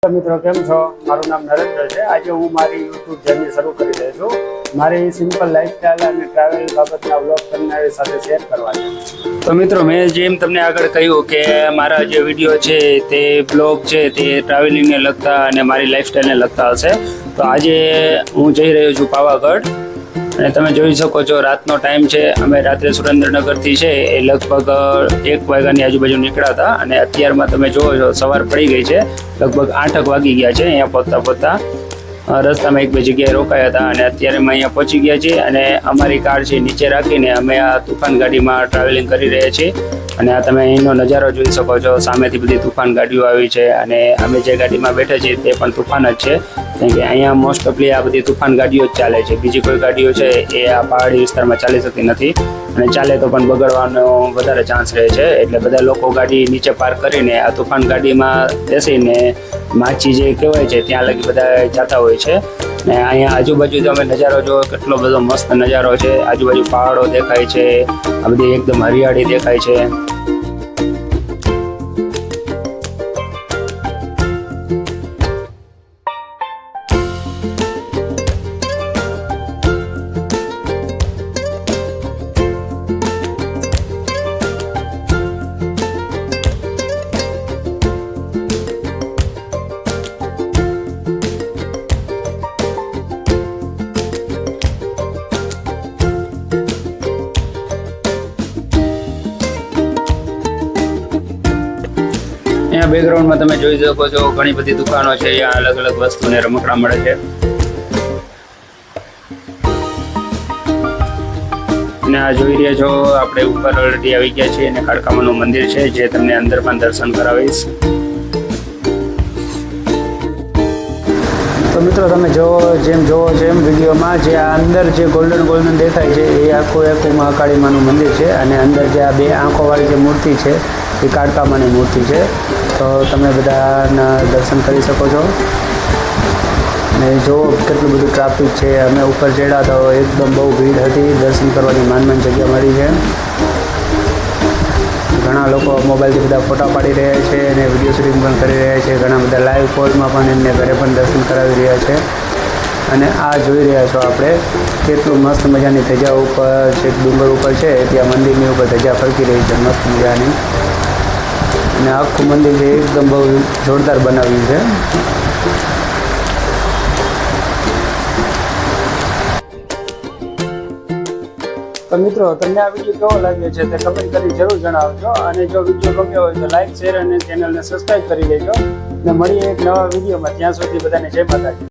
તો મિત્રો કેમ છો? મારું નામ નરેન્દ્ર છે। આજે હું મારી યુટ્યુબ ચેનલ શરૂ કરી રહ્યો છું। મારી સિમ્પલ લાઈફસ્ટાઈલ અને ટ્રાવેલ બાબતના વ્લોગ તમારી સાથે શેર કરવા છે। તો મિત્રો મેં જેમ તમને આગળ કહ્યું કે મારા જે વિડીયો છે તે બ્લોગ છે તે ટ્રાવેલિંગને લગતા અને મારી લાઈફસ્ટાઈલને લગતા હશે। તો આજે હું જઈ રહ્યો છું પાવાગઢ અને તમે જોઈ શકો છો રાતનો ટાઈમ છે। અમે રાત્રે સુરેન્દ્રનગરથી છે એ લગભગ 1 વાગ્યાની આજુબાજુ નીકળ્યા હતા અને અત્યારમાં તમે જોવો છો સવાર પડી ગઈ છે, લગભગ 8 વાગી ગયા છે। અહીંયા પહોંચતા રસ્તામાં એક બે જગ્યાએ રોકાયા હતા અને અત્યારે અમે અહીંયા પહોંચી ગયા છીએ અને અમારી કાર છે નીચે રાખીને અમે આ તુફાન ગાડીમાં ટ્રાવેલિંગ કરી રહ્યા છીએ। અને આ તમે અહીંનો નજારો જોઈ શકો છો, સામેથી બધી તુફાન ગાડીઓ આવી છે અને અમે જે ગાડીમાં બેઠા છીએ તે પણ તુફાન જ છે, કેમ કે અહીંયા મોસ્ટ ઓફલી આ બધી તુફાન ગાડીઓ જ ચાલે છે। બીજી કોઈ ગાડીઓ છે એ આ પહાડી વિસ્તારમાં ચાલી શકતી નથી અને ચાલે તો પણ બગડવાનો વધારે ચાન્સ રહે છે। એટલે બધા લોકો ગાડી નીચે પાર્ક કરીને આ તુફાન ગાડીમાં બેસીને માચી જે કહેવાય છે ત્યાં લગી બધા જતા હોય છે। ને અહીંયા આજુબાજુ તમે નજારો જો કેટલો બધો મસ્ત નજારો છે, આજુબાજુ પહાડો દેખાય છે, આ બધી એકદમ હરિયાળી દેખાય છે। અહીંયા બેકગ્રાઉન્ડમાં તમે જોઈ શકો છો ઘણી બધી દુકાનો છે, અહીંયા અલગ અલગ વસ્તુને રમકડા મળે છે। અને આ જોઈ રહ્યા છો આપણે ઉપર ઓલરેડી આવી ગયા છીએ અને કાળકામાનું મંદિર છે જે તમને અંદર પણ દર્શન કરાવીશ। તો મિત્રો તમે જોવો છો એમ વિડીયોમાં જે આ અંદર જે ગોલ્ડન દેખાય છે એ આખું મહાકાળી માનું મંદિર છે અને અંદર જે આ 2 આંખોવાળી જે મૂર્તિ છે એ કાળકામાની મૂર્તિ છે। તો તમે બધાના દર્શન કરી શકો છો અને જો કેટલું બધું ટ્રાફિક છે। અમે ઉપર ચડ્યા તો એકદમ બહુ ભીડ હતી, દર્શન કરવાની માન જગ્યા મળી છે। ઘણા લોકો મોબાઈલથી બધા ફોટા પાડી રહ્યા છે અને વિડીયો શૂટિંગ પણ કરી રહ્યા છે। ઘણા બધા લાઈવ કોલમાં પણ એમને ઘરે પણ દર્શન કરાવી રહ્યા છે। અને આ જોઈ રહ્યા છો આપણે કેટલું મસ્ત મજાની ધજા ઉપર છે, ડુંગર ઉપર છે ત્યાં મંદિરની ઉપર ધજા ફરકી રહી છે મસ્ત મજાની। અને આખું મંદિર છે એકદમ બહુ જોરદાર બનાવ્યું છે। તો મિત્રો તમને આ વિડીયો કેવો લાગ્યો છે તે કમેન્ટ કરી જરૂર જણાવજો અને જો વિડીયો ગમ્યો હોય તો લાઈક, શેર અને ચેનલને સબસ્ક્રાઈબ કરી લેજો। ને મળીએ એક નવા વિડીયોમાં, ત્યાં સુધી બધાને જય માતાજી।